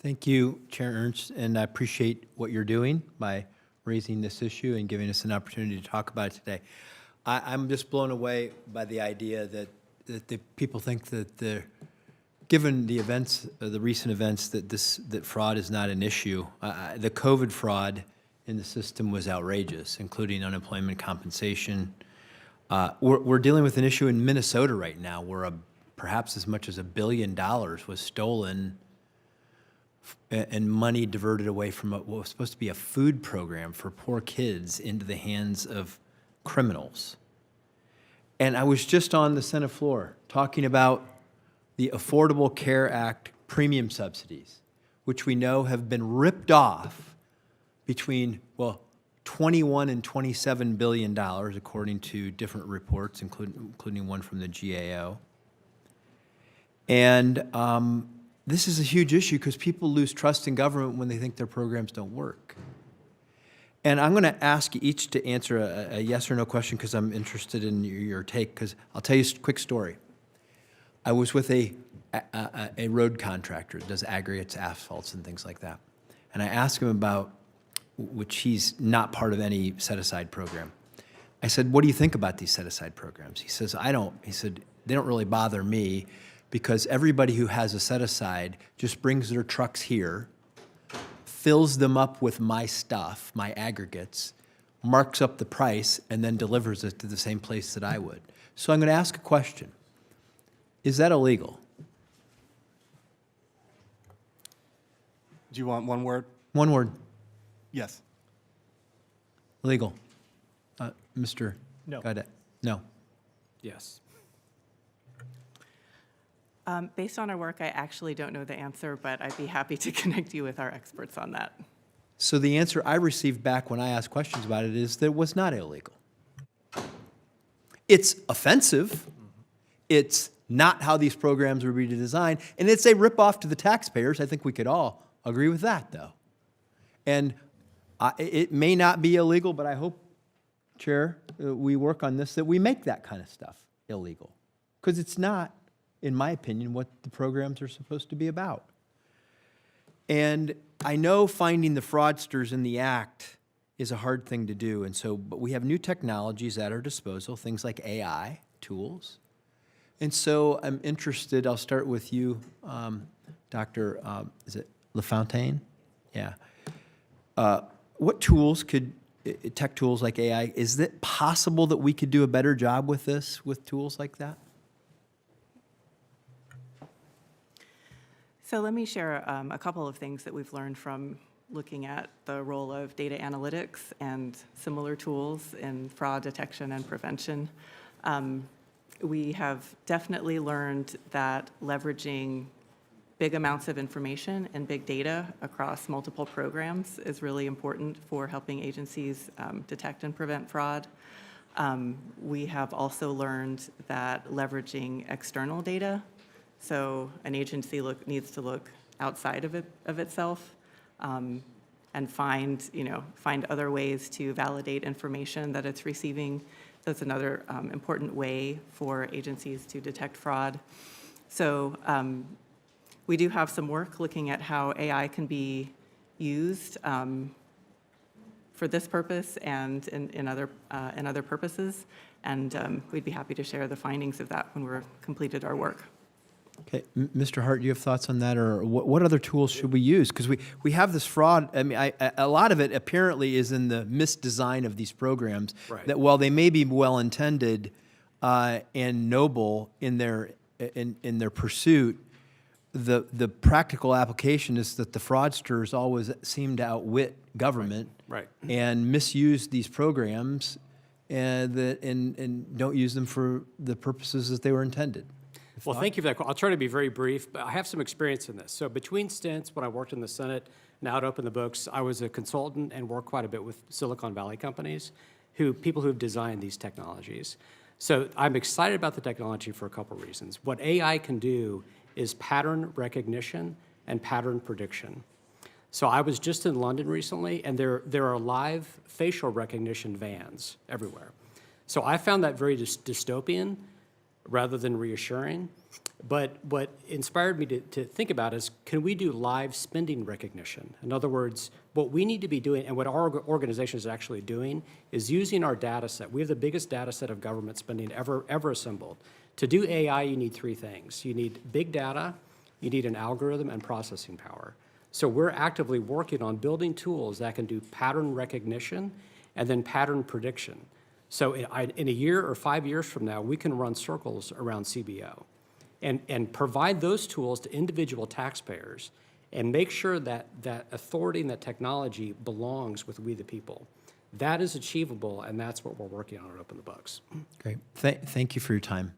Thank you, Chair Ernst, and I appreciate what you're doing by raising this issue and giving us an opportunity to talk about it today. I'm just blown away by the idea that the people think that given the events, the recent events, that fraud is not an issue. The COVID fraud in the system was outrageous, including unemployment compensation. We're dealing with an issue in Minnesota right now where perhaps as much as $1 billion was stolen and money diverted away from what was supposed to be a food program for poor kids into the hands of criminals. And I was just on the Senate floor talking about the Affordable Care Act premium subsidies, which we know have been ripped off between, well, 21 and $27 billion, according to different reports, including one from the GAO. And this is a huge issue because people lose trust in government when they think their programs don't work. And I'm going to ask you each to answer a yes or no question because I'm interested in your take, because I'll tell you a quick story. I was with a road contractor that does aggregates, asphalts, and things like that. And I asked him about, which he's not part of any set-aside program. I said, what do you think about these set-aside programs? He says, he said, they don't really bother me because everybody who has a set-aside just brings their trucks here, fills them up with my stuff, my aggregates, marks up the price, and then delivers it to the same place that I would. So I'm going to ask a question. Is that illegal? Do you want one word? One word. Yes. Legal. Mr. No. Gaudet. No. Yes. Based on our work, I actually don't know the answer, but I'd be happy to connect you with our experts on that. So the answer I received back when I asked questions about it is that it was not illegal. It's offensive. It's not how these programs were designed, and it's a ripoff to the taxpayers. I think we could all agree with that, though. And it may not be illegal, but I hope, Chair, we work on this, that we make that kind of stuff illegal. Because it's not, in my opinion, what the programs are supposed to be about. And I know finding the fraudsters in the act is a hard thing to do, and so, but we have new technologies at our disposal, things like AI tools. And so I'm interested, I'll start with you, Dr. Is it LaFontaine? Yeah. What tools could, tech tools like AI, is it possible that we could do a better job with this, with tools like that? So let me share a couple of things that we've learned from looking at the role of data analytics and similar tools in fraud detection and prevention. We have definitely learned that leveraging big amounts of information and big data across multiple programs is really important for helping agencies detect and prevent fraud. We have also learned that leveraging external data, so an agency needs to look outside of itself and find other ways to validate information that it's receiving. That's another important way for agencies to detect fraud. So we do have some work looking at how AI can be used for this purpose and in other purposes, and we'd be happy to share the findings of that when we're completed our work. Okay, Mr. Hart, do you have thoughts on that, or what other tools should we use? Because we have this fraud. I mean, a lot of it apparently is in the misdesign of these programs. Right. That while they may be well intended and noble in their pursuit, the practical application is that the fraudsters always seem to outwit government, Right. and misuse these programs, and don't use them for the purposes that they were intended. Well, thank you for that. I'll try to be very brief, but I have some experience in this. So between stints, when I worked in the Senate, now to open the books, I was a consultant and worked quite a bit with Silicon Valley companies, people who've designed these technologies. So I'm excited about the technology for a couple of reasons. What AI can do is pattern recognition and pattern prediction. So I was just in London recently, and there are live facial recognition vans everywhere. So I found that very dystopian. rather than reassuring. But what inspired me to think about is, can we do live spending recognition? In other words, what we need to be doing, and what our organization is actually doing, is using our data set. We have the biggest data set of government spending ever assembled. To do AI, you need three things. You need big data, you need an algorithm, and processing power. So we're actively working on building tools that can do pattern recognition and then pattern prediction. So in a year or 5 years from now, we can run circles around CBO and provide those tools to individual taxpayers and make sure that that authority and that technology belongs with we the people. That is achievable, and that's what we're working on at Open the Books. Great. Thank you for your time.